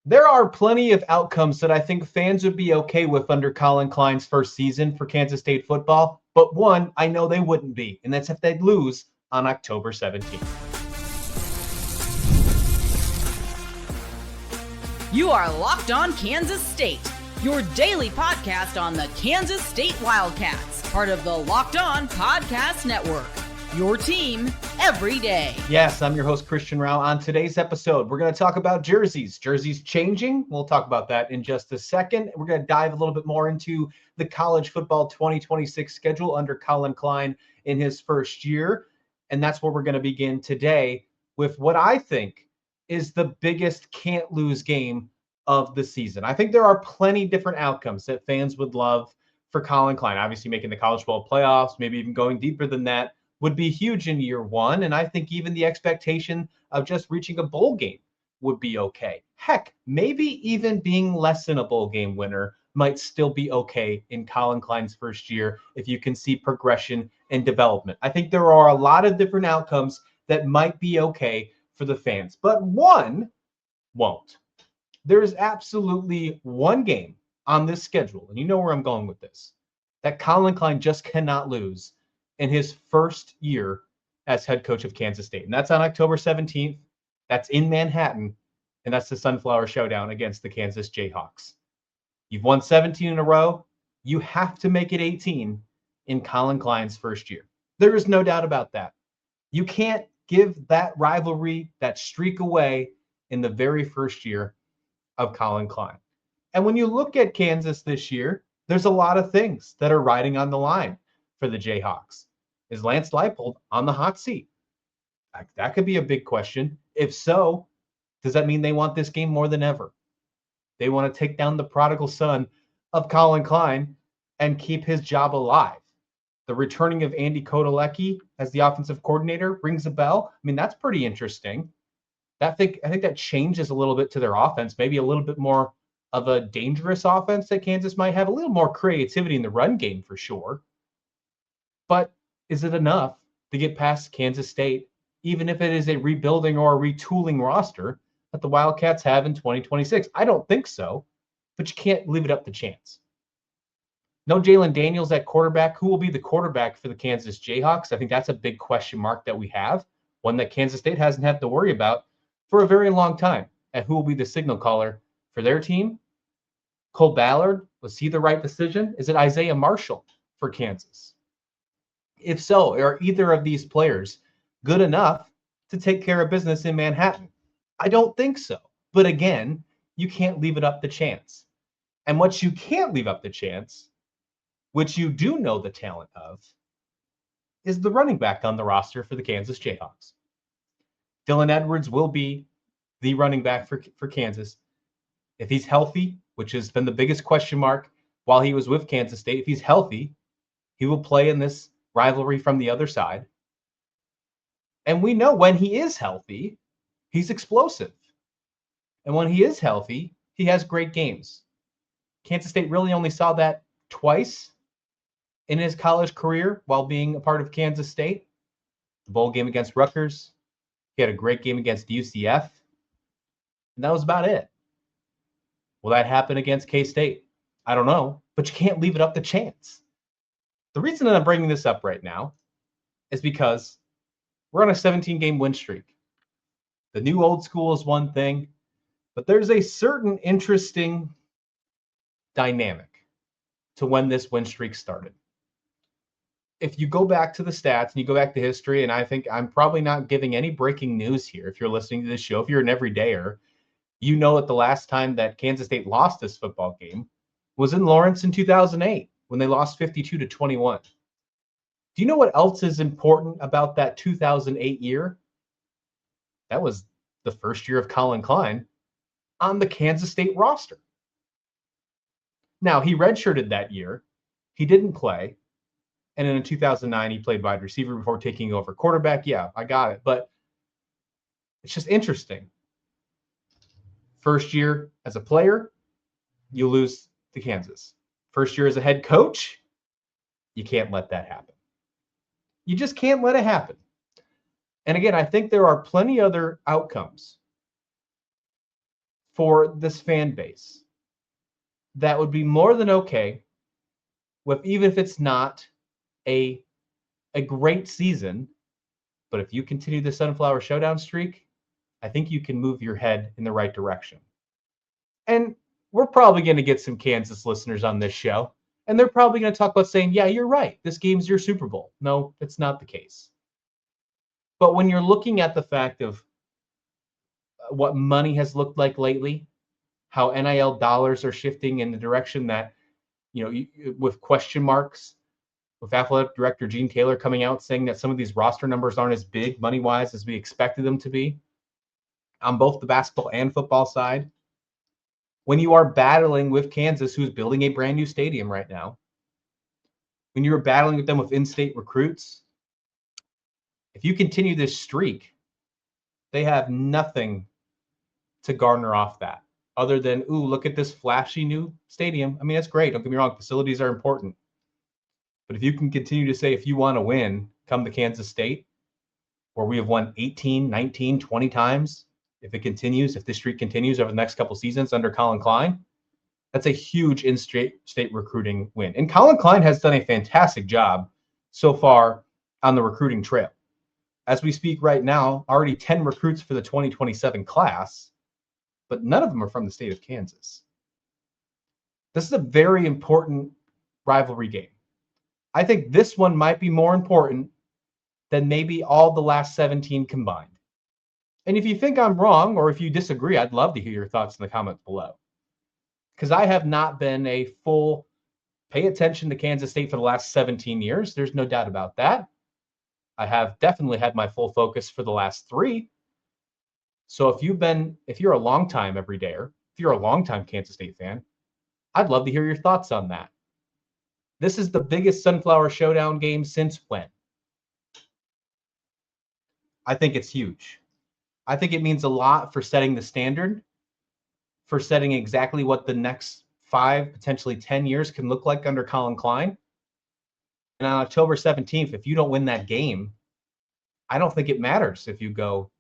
There are plenty of outcomes that I think fans would be okay with under Collin Klein's first season for Kansas State football, but one I know they wouldn't be, and that's if they'd lose on October 17th. You are Locked On Kansas State, your daily podcast on the Kansas State Wildcats, part of the Locked On Podcast Network. Your team every day. Yes, I'm your host, Christian Rauh. On today's episode, we're going to talk about jerseys. Jerseys changing. We'll talk about that in just a second. We're going to dive a little bit more into the college football 2026 schedule under Collin Klein in his first year. And that's where we're going to begin today with what I think is the biggest can't lose game of the season. I think there are plenty different outcomes that fans would love for Collin Klein. Obviously making the college football playoffs, maybe even going deeper than that, would be huge in year one. And I think even the expectation of just reaching a bowl game would be okay. Heck, maybe even being less than a bowl game winner might still be okay in Collin Klein's first year if you can see progression and development. I think there are a lot of different outcomes that might be okay for the fans, but one won't. There is absolutely one game on this schedule, and you know where I'm going with this, that Collin Klein just cannot lose in his first year as head coach of Kansas State. And that's on October 17th. That's in Manhattan. And that's the Sunflower Showdown against the Kansas Jayhawks. You've won 17 in a row. You have to make it 18 in Collin Klein's first year. There is no doubt about that. You can't give that rivalry, that streak away in the very first year of Collin Klein. And when you look at Kansas this year, there's a lot of things that are riding on the line for the Jayhawks. Is Lance Leipold on the hot seat? That could be a big question. If so, does that mean they want this game more than ever? They want to take down the prodigal son of Collin Klein and keep his job alive. The returning of Andy Kotelecki as the offensive coordinator rings a bell. I mean, that's pretty interesting. I think that changes a little bit to their offense, maybe a little bit more of a dangerous offense that Kansas might have, a little more creativity in the run game for sure. But is it enough to get past Kansas State, even if it is a rebuilding or a retooling roster that the Wildcats have in 2026? I don't think so, but you can't leave it up to chance. No Jalen Daniels at quarterback. Who will be the quarterback for the Kansas Jayhawks? I think that's a big question mark that we have, one that Kansas State hasn't had to worry about for a very long time. And who will be the signal caller for their team? Cole Ballard, was he the right decision? Is it Isaiah Marshall for Kansas? If so, are either of these players good enough to take care of business in Manhattan? I don't think so. But again, you can't leave it up to chance. And what you can't leave up to chance, which you do know the talent of, is the running back on the roster for the Kansas Jayhawks. Dylan Edwards will be the running back for Kansas. If he's healthy, which has been the biggest question mark while he was with Kansas State, if he's healthy, he will play in this rivalry from the other side. And we know when he is healthy, he's explosive. And when he is healthy, he has great games. Kansas State really only saw that twice in his college career while being a part of Kansas State. The bowl game against Rutgers. He had a great game against UCF. And that was about it. Will that happen against K-State? I don't know, but you can't leave it up to chance. The reason that I'm bringing this up right now is because we're on a 17-game win streak. The new old school is one thing, but there's a certain interesting dynamic to when this win streak started. If you go back to the stats and you go back to history, and I think I'm probably not giving any breaking news here if you're listening to this show, if you're an everydayer, you know that the last time that Kansas State lost this football game was in Lawrence in 2008. When they lost 52-21. Do you know what else is important about that 2008 year? That was the first year of Collin Klein on the Kansas State roster. Now, he redshirted that year. He didn't play. And in 2009, he played wide receiver before taking over quarterback. Yeah, I got it. But it's just interesting. First year as a player, you lose to Kansas. First year as a head coach, you can't let that happen. You just can't let it happen. And again, I think there are plenty other outcomes for this fan base that would be more than okay with, even if it's not a great season, but if you continue the Sunflower Showdown streak, I think you can move your head in the right direction. And we're probably going to get some Kansas listeners on this show, and they're probably going to talk about saying, yeah, you're right, this game's your Super Bowl. No, it's not the case. But when you're looking at the fact of what money has looked like lately, how NIL dollars are shifting in the direction that, with question marks, with athletic director Gene Taylor coming out saying that some of these roster numbers aren't as big money-wise as we expected them to be on both the basketball and football side. When you are battling with Kansas, who's building a brand new stadium right now, when you're battling with them with in-state recruits, if you continue this streak, they have nothing to garner off that other than, ooh, look at this flashy new stadium. I mean, that's great. Don't get me wrong. Facilities are important. But if you can continue to say, if you want to win, come to Kansas State, where we have won 18, 19, 20 times, if it continues, if this streak continues over the next couple seasons under Collin Klein, that's a huge in-state recruiting win. And Collin Klein has done a fantastic job so far on the recruiting trail. As we speak right now, already 10 recruits for the 2027 class, but none of them are from the state of Kansas. This is a very important rivalry game. I think this one might be more important than maybe all the last 17 combined. And if you think I'm wrong, or if you disagree, I'd love to hear your thoughts in the comments below. Because I have not been a full pay attention to Kansas State for the last 17 years. There's no doubt about that. I have definitely had my full focus for the last 3. So if you're a longtime everydayer, if you're a longtime Kansas State fan, I'd love to hear your thoughts on that. This is the biggest Sunflower Showdown game since when? I think it's huge. I think it means a lot for setting the standard, for setting exactly what the next 5, potentially 10 years can look like under Collin Klein. And on October 17th, if you don't win that game, I don't think it matters if you go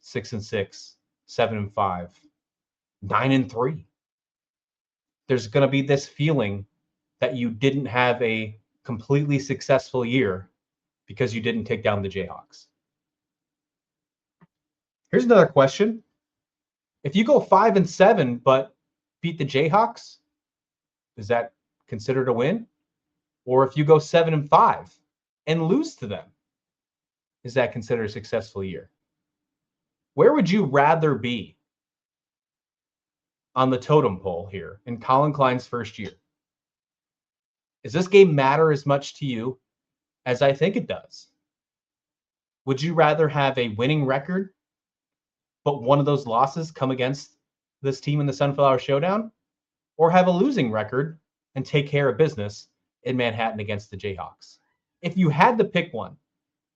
6-6, 7-5, 9-3. There's going to be this feeling that you didn't have a completely successful year because you didn't take down the Jayhawks. Here's another question. If you go 5-7 but beat the Jayhawks, is that considered a win? Or if you go 7-5 and lose to them, is that considered a successful year? Where would you rather be on the totem pole here in Collin Klein's first year? Does this game matter as much to you as I think it does? Would you rather have a winning record, but one of those losses come against this team in the Sunflower Showdown, or have a losing record and take care of business in Manhattan against the Jayhawks? If you had to pick one,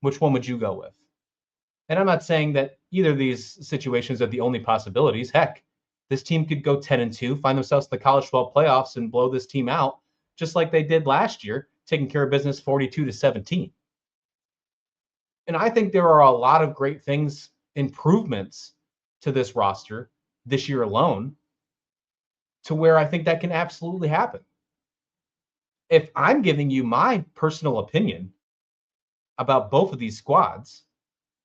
which one would you go with? And I'm not saying that either of these situations are the only possibilities. Heck, this team could go 10-2, find themselves in the college football playoffs and blow this team out, just like they did last year, taking care of business 42-17. And I think there are a lot of great things, improvements to this roster this year alone, to where I think that can absolutely happen. If I'm giving you my personal opinion about both of these squads,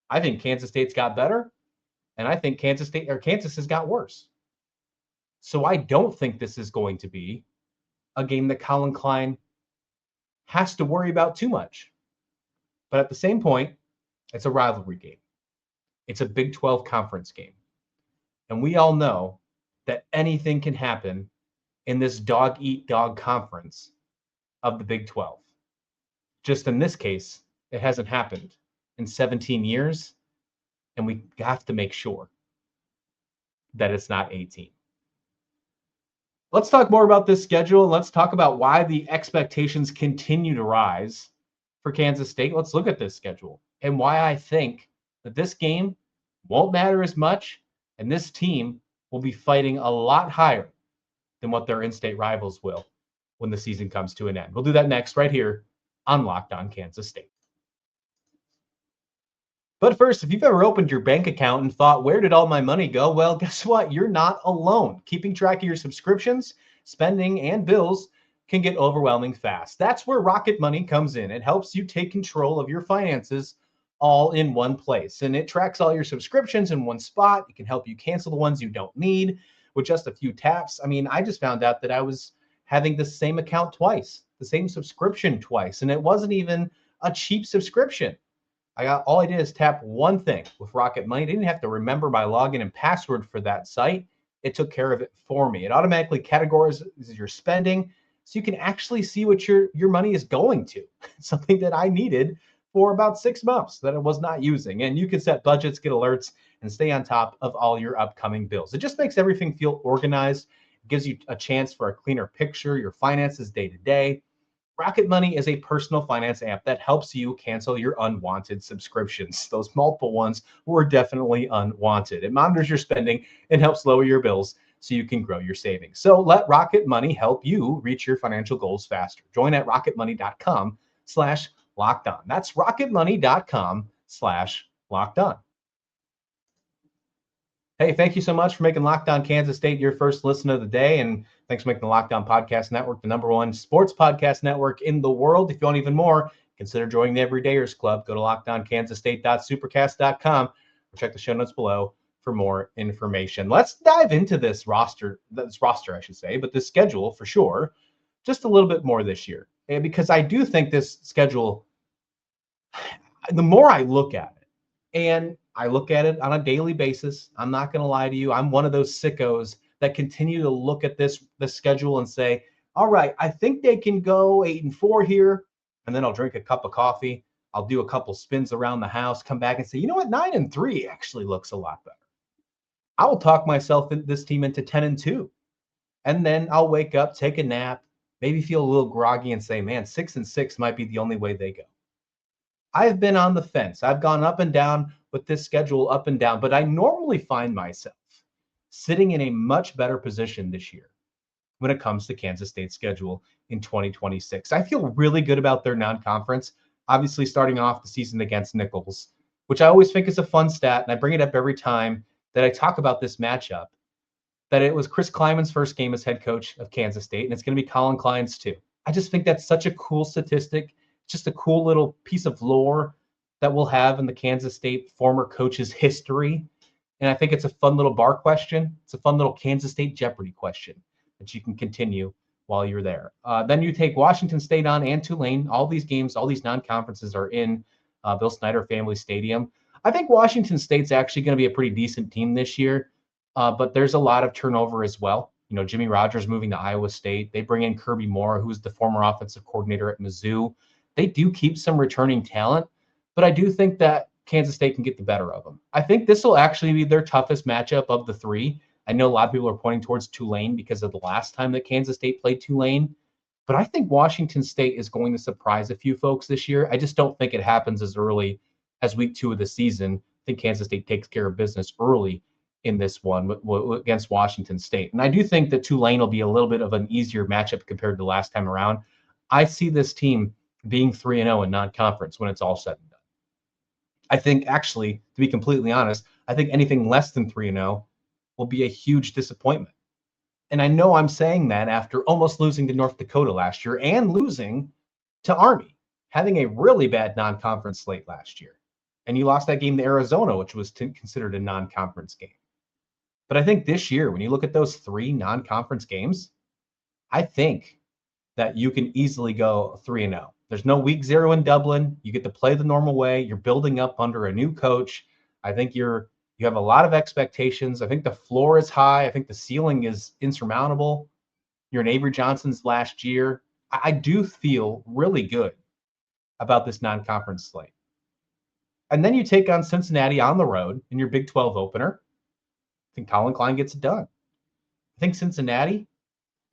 I think Kansas State's got better, and I think Kansas has got worse. So I don't think this is going to be a game that Collin Klein has to worry about too much. But at the same point, it's a rivalry game. It's a Big 12 conference game. And we all know that anything can happen in this dog-eat-dog conference of the Big 12. Just in this case, it hasn't happened in 17 years, and we have to make sure that it's not 18. Let's talk more about this schedule, and let's talk about why the expectations continue to rise for Kansas State. Let's look at this schedule and why I think that this game won't matter as much, and this team will be fighting a lot higher than what their in-state rivals will when the season comes to an end. We'll do that next right here on Locked On Kansas State. But first, if you've ever opened your bank account and thought, where did all my money go? Well, guess what? You're not alone. Keeping track of your subscriptions, spending, and bills can get overwhelming fast. That's where Rocket Money comes in. It helps you take control of your finances all in one place. And it tracks all your subscriptions in one spot. It can help you cancel the ones you don't need with just a few taps. I mean, I just found out that I was having the same account twice, the same subscription twice, and it wasn't even a cheap subscription. All I did is tap one thing with Rocket Money. I didn't have to remember my login and password for that site. It took care of it for me. It automatically categorizes your spending so you can actually see what your money is going to. Something that I needed for about 6 months that I was not using. And you can set budgets, get alerts, and stay on top of all your upcoming bills. It just makes everything feel organized. It gives you a chance for a cleaner picture, your finances day to day. Rocket Money is a personal finance app that helps you cancel your unwanted subscriptions. Those multiple ones were definitely unwanted. It monitors your spending and helps lower your bills so you can grow your savings. So let Rocket Money help you reach your financial goals faster. Join at rocketmoney.com/lockedon. That's rocketmoney.com/lockedon. Hey, thank you so much for making Locked On Kansas State your first listen of the day. And thanks for making the Locked On Podcast Network the #1 sports podcast network in the world. If you want even more, consider joining the Everydayers Club. Go to lockedonkansasState.supercast.com or check the show notes below for more information. Let's dive into this roster, I should say, but this schedule for sure, just a little bit more this year. And because I do think this schedule, the more I look at it, and I look at it on a daily basis. I'm not going to lie to you. I'm one of those sickos that continue to look at the schedule and say, all right, I think they can go 8-4 here. And then I'll drink a cup of coffee. I'll do a couple spins around the house, come back and say, you know what? 9-3 actually looks a lot better. I will talk myself in this team into 10-2. And then I'll wake up, take a nap, maybe feel a little groggy and say, man, 6-6 might be the only way they go. I've been on the fence. I've gone up and down with this schedule, up and down, but I normally find myself sitting in a much better position this year when it comes to Kansas State's schedule in 2026. I feel really good about their non-conference, obviously starting off the season against Nichols, which I always think is a fun stat, and I bring it up every time that I talk about this matchup, that it was Chris Klieman's first game as head coach of Kansas State, and it's going to be Collin Klein's too. I just think that's such a cool statistic, just a cool little piece of lore that we'll have in the Kansas State former coach's history. And I think it's a fun little bar question. It's a fun little Kansas State Jeopardy question that you can continue while you're there. Then you take Washington State on and Tulane. All these games, all these non-conferences are in Bill Snyder Family Stadium. I think Washington State's actually going to be a pretty decent team this year, but there's a lot of turnover as well. You know, Jimmy Rogers moving to Iowa State. They bring in Kirby Moore, who's the former offensive coordinator at Mizzou. They do keep some returning talent, but I do think that Kansas State can get the better of them. I think this will actually be their toughest matchup of the three. I know a lot of people are pointing towards Tulane because of the last time that Kansas State played Tulane, but I think Washington State is going to surprise a few folks this year. I just don't think it happens as early as week 2 of the season. I think Kansas State takes care of business early in this one against Washington State. And I do think that Tulane will be a little bit of an easier matchup compared to last time around. I see this team being 3-0 in non-conference when it's all said and done. I think, actually, to be completely honest, I think anything less than 3-0 will be a huge disappointment. And I know I'm saying that after almost losing to North Dakota last year and losing to Army, having a really bad non-conference slate last year. And you lost that game to Arizona, which was considered a non-conference game. But I think this year, when you look at those 3 non-conference games, I think that you can easily go 3-0. There's no week 0 in Dublin. You get to play the normal way. You're building up under a new coach. I think you have a lot of expectations. I think the floor is high. I think the ceiling is insurmountable. You're in Avery Johnson's last year. I do feel really good about this non-conference slate. And then you take on Cincinnati on the road in your Big 12 opener. I think Collin Klein gets it done. I think Cincinnati,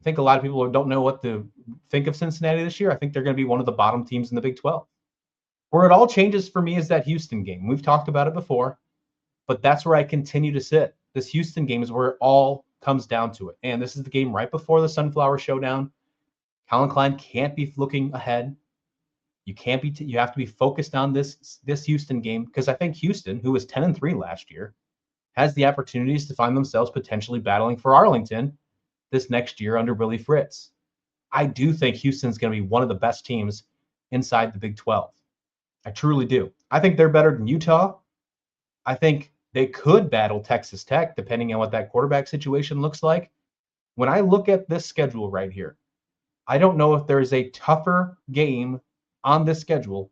I think a lot of people don't know what to think of Cincinnati this year. I think they're going to be one of the bottom teams in the Big 12. Where it all changes for me is that Houston game. We've talked about it before, but that's where I continue to sit. This Houston game is where it all comes down to it. And this is the game right before the Sunflower Showdown. Collin Klein can't be looking ahead. You can't be. You have to be focused on this Houston game, because I think Houston, who was 10-3 last year, has the opportunities to find themselves potentially battling for Arlington this next year under Willie Fritz. I do think Houston's going to be one of the best teams inside the Big 12. I truly do. I think they're better than Utah. I think they could battle Texas Tech, depending on what that quarterback situation looks like. When I look at this schedule right here, I don't know if there is a tougher game on this schedule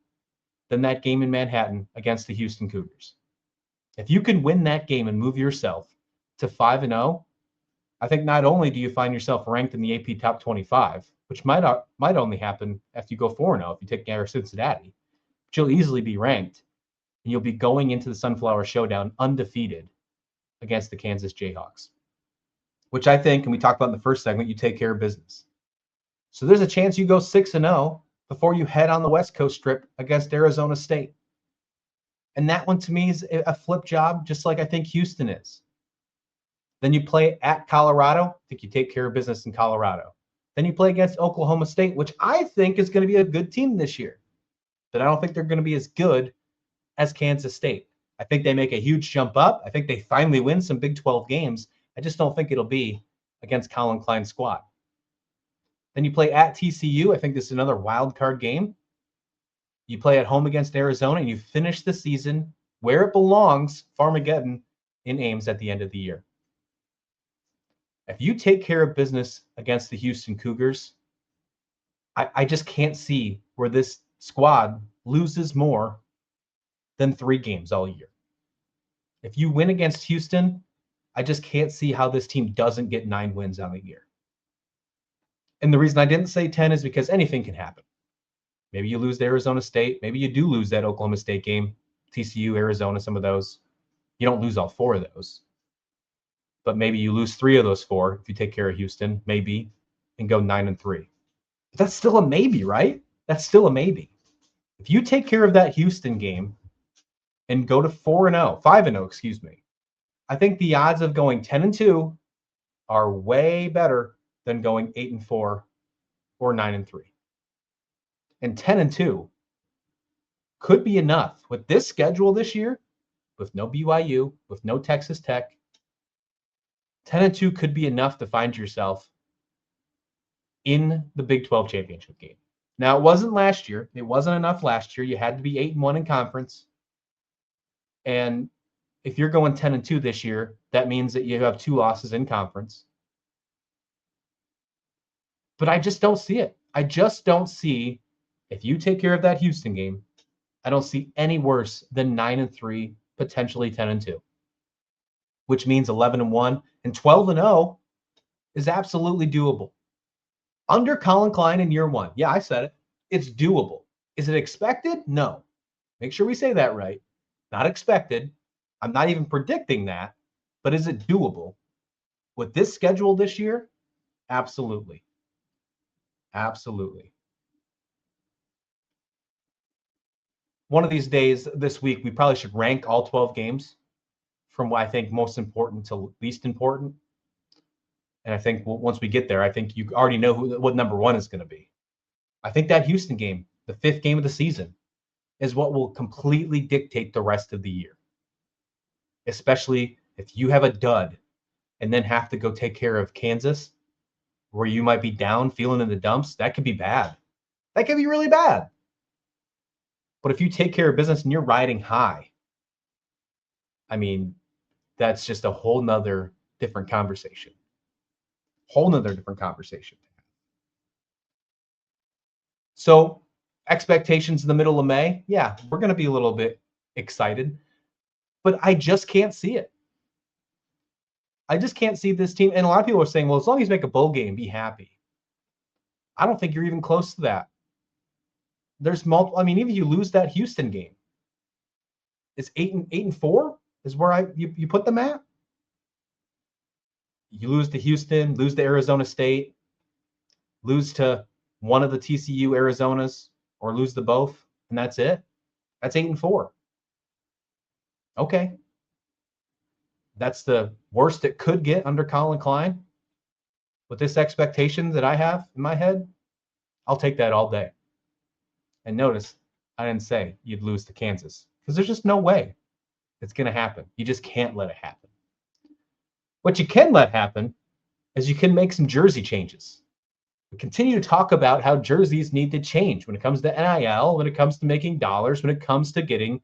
than that game in Manhattan against the Houston Cougars. If you can win that game and move yourself to 5-0, I think not only do you find yourself ranked in the AP top 25, which might only happen after you go 4-0 if you take care of Cincinnati, but you'll easily be ranked, and you'll be going into the Sunflower Showdown undefeated against the Kansas Jayhawks, which I think, and we talked about in the first segment, you take care of business. So there's a chance you go 6-0 before you head on the West Coast trip against Arizona State. And that one to me is a flip job, just like I think Houston is. Then you play at Colorado. I think you take care of business in Colorado. Then you play against Oklahoma State, which I think is going to be a good team this year. But I don't think they're going to be as good as Kansas State. I think they make a huge jump up. I think they finally win some Big 12 games. I just don't think it'll be against Collin Klein's squad. Then you play at TCU. I think this is another wild card game. You play at home against Arizona, and you finish the season where it belongs, Farmageddon, in Ames at the end of the year. If you take care of business against the Houston Cougars, I just can't see where this squad loses more than 3 games all year. If you win against Houston, I just can't see how this team doesn't get 9 wins on the year. And the reason I didn't say 10 is because anything can happen. Maybe you lose to Arizona State. Maybe you do lose that Oklahoma State game, TCU, Arizona, some of those. You don't lose all 4 of those. But maybe you lose 3 of those 4 if you take care of Houston, maybe, and go 9-3. But that's still a maybe, right? That's still a maybe. If you take care of that Houston game and go to 5-0, excuse me, I think the odds of going 10-2 are way better than going 8-4 or 9-3. And 10-2 could be enough with this schedule this year, with no BYU, with no Texas Tech. 10-2 could be enough to find yourself in the Big 12 championship game. Now, it wasn't last year. It wasn't enough last year. You had to be 8-1 in conference. And if you're going 10-2 this year, that means that you have 2 losses in conference. But I just don't see it. I just don't see, if you take care of that Houston game, I don't see any worse than 9-3, potentially 10-2, which means 11-1 and 12-0 is absolutely doable. Under Collin Klein in year 1. Yeah, I said it. It's doable. Is it expected? No. Make sure we say that right. Not expected. I'm not even predicting that, but is it doable? With this schedule this year? Absolutely. Absolutely. One of these days this week, we probably should rank all 12 games from what I think most important to least important. And I think once we get there, I think you already know what number 1 is going to be. I think that Houston game, the 5th game of the season, is what will completely dictate the rest of the year. Especially if you have a dud and then have to go take care of Kansas, where you might be down, feeling in the dumps, that could be bad. That could be really bad. But if you take care of business and you're riding high, I mean, that's just a whole nother different conversation. Whole nother different conversation. So expectations in the middle of May, yeah, we're going to be a little bit excited, but I just can't see it. I just can't see this team. And a lot of people are saying, well, as long as you make a bowl game, be happy. I don't think you're even close to that. There's multiple. I mean, even if you lose that Houston game, it's 8-4 is where you put them at. You lose to Houston, lose to Arizona State, lose to one of the TCU Arizonas, or lose to both, and that's it. That's 8-4. Okay. That's the worst it could get under Collin Klein. With this expectation that I have in my head, I'll take that all day. And notice, I didn't say you'd lose to Kansas because there's just no way it's going to happen. You just can't let it happen. What you can let happen is you can make some jersey changes. We continue to talk about how jerseys need to change when it comes to NIL, when it comes to making dollars, when it comes to getting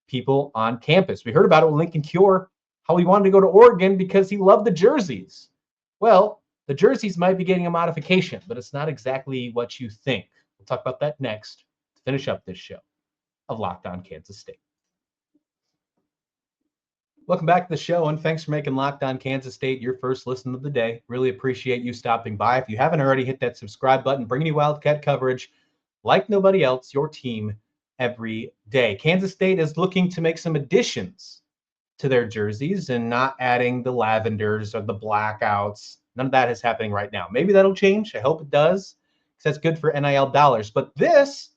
people on campus. We heard about it with Lincoln Cure, how he wanted to go to Oregon because he loved the jerseys. Well, the jerseys might be getting a modification, but it's not exactly what you think. We'll talk about that next to finish up this show of Locked On Kansas State. Welcome back to the show, and thanks for making Locked On Kansas State your first listen of the day. Really appreciate you stopping by. If you haven't already, hit that subscribe button. Bringing you Wildcat coverage like nobody else, your team every day. Kansas State is looking to make some additions to their jerseys and not adding the lavenders or the blackouts. None of that is happening right now. Maybe that'll change. I hope it does, because that's good for NIL dollars. But this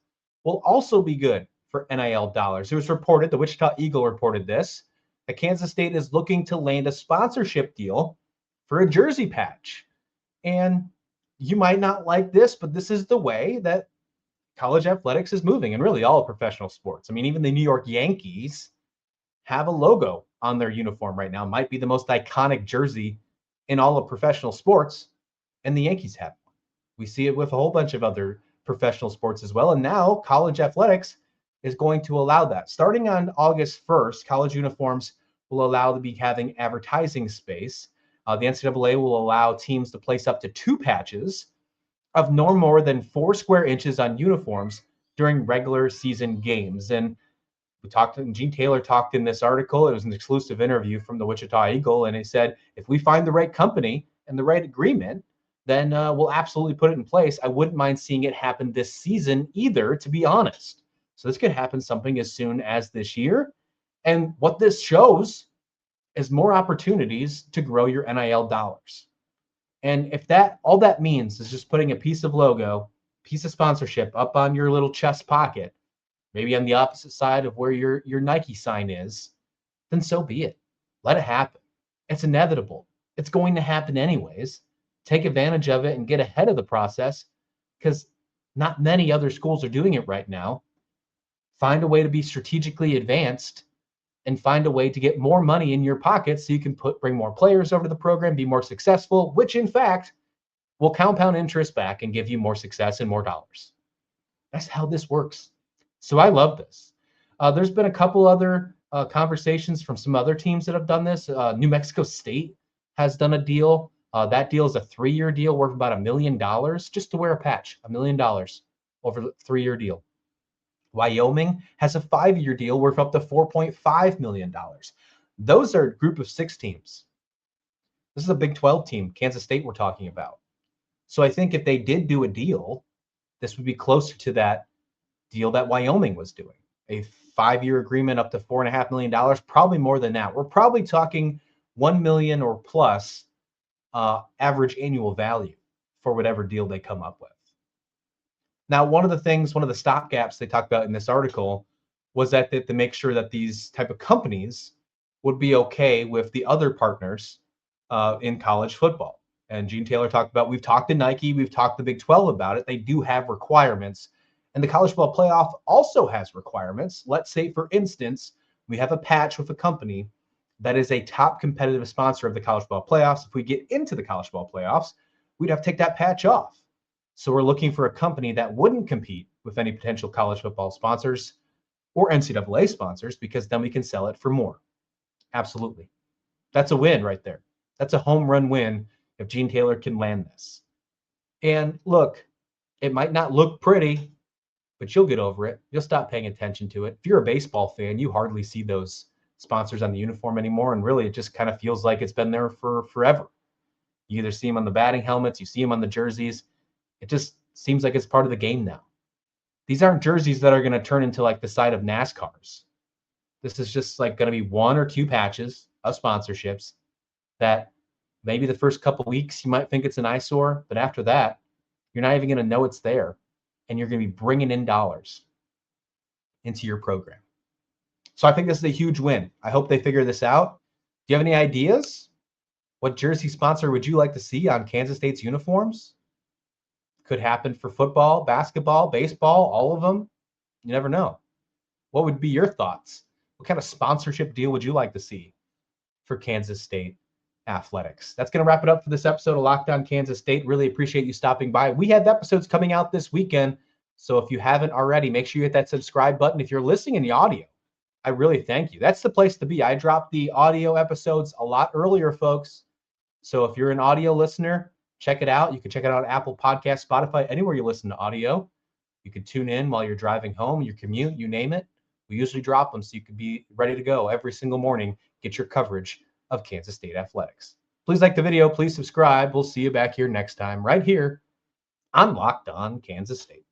will also be good for NIL dollars. It was reported, the Wichita Eagle reported this, that Kansas State is looking to land a sponsorship deal for a jersey patch. And you might not like this, but this is the way that college athletics is moving, and really all professional sports. I mean, even the New York Yankees have a logo on their uniform right now. It might be the most iconic jersey in all of professional sports, and the Yankees have one. We see it with a whole bunch of other professional sports as well, and now college athletics is going to allow that. Starting on August 1st, college uniforms will allow to be having advertising space. The NCAA will allow teams to place up to 2 patches of no more than 4 square inches on uniforms during regular season games. And Gene Taylor talked in this article. It was an exclusive interview from the Wichita Eagle, and he said, if we find the right company and the right agreement, then we'll absolutely put it in place. I wouldn't mind seeing it happen this season either, to be honest. So this could happen something as soon as this year. And what this shows is more opportunities to grow your NIL dollars. And if that all that means is just putting a piece of logo, piece of sponsorship up on your little chest pocket, maybe on the opposite side of where your Nike sign is, then so be it. Let it happen. It's inevitable. It's going to happen anyways. Take advantage of it and get ahead of the process, because not many other schools are doing it right now. Find a way to be strategically advanced and find a way to get more money in your pocket so you can bring more players over to the program, be more successful, which in fact will compound interest back and give you more success and more dollars. That's how this works. So I love this. There's been a couple other conversations from some other teams that have done this. New Mexico State has done a deal. That deal is a 3-year deal worth about $1 million just to wear a patch, $1 million over the 3-year deal. Wyoming has a 5-year deal worth up to $4.5 million. Those are a group of 6 teams. This is a Big 12 team, Kansas State we're talking about. So I think if they did do a deal, this would be closer to that deal that Wyoming was doing. A 5-year agreement up to $4.5 million, probably more than that. We're probably talking $1 million or plus average annual value for whatever deal they come up with. Now, one of the stopgaps they talked about in this article was that to make sure that these type of companies would be okay with the other partners in college football. And Gene Taylor talked about, we've talked to Nike, we've talked to Big 12 about it. They do have requirements. And the College Football Playoff also has requirements. Let's say, for instance, we have a patch with a company that is a top competitive sponsor of the College Football Playoffs. If we get into the College Football Playoffs, we'd have to take that patch off. So we're looking for a company that wouldn't compete with any potential college football sponsors or NCAA sponsors, because then we can sell it for more. Absolutely. That's a win right there. That's a home run win if Gene Taylor can land this. And look, it might not look pretty, but you'll get over it. You'll stop paying attention to it. If you're a baseball fan, you hardly see those sponsors on the uniform anymore. And really, it just kind of feels like it's been there for forever. You either see them on the batting helmets, you see them on the jerseys. It just seems like it's part of the game now. These aren't jerseys that are going to turn into like the side of NASCARs. This is just like going to be 1 or 2 patches of sponsorships that maybe the first couple weeks you might think it's an eyesore, but after that, you're not even going to know it's there, and you're going to be bringing in dollars into your program. So I think this is a huge win. I hope they figure this out. Do you have any ideas? What jersey sponsor would you like to see on Kansas State's uniforms? Could happen for football, basketball, baseball, all of them. You never know. What would be your thoughts? What kind of sponsorship deal would you like to see for Kansas State athletics? That's going to wrap it up for this episode of Locked On Kansas State. Really appreciate you stopping by. We have episodes coming out this weekend, so if you haven't already, make sure you hit that subscribe button. If you're listening in the audio, I really thank you. That's the place to be. I drop the audio episodes a lot earlier, folks. So if you're an audio listener, check it out. You can check it out on Apple Podcasts, Spotify, anywhere you listen to audio. You can tune in while you're driving home, your commute, you name it. We usually drop them so you can be ready to go every single morning, get your coverage of Kansas State athletics. Please like the video. Please subscribe. We'll see you back here next time right here on Locked On Kansas State.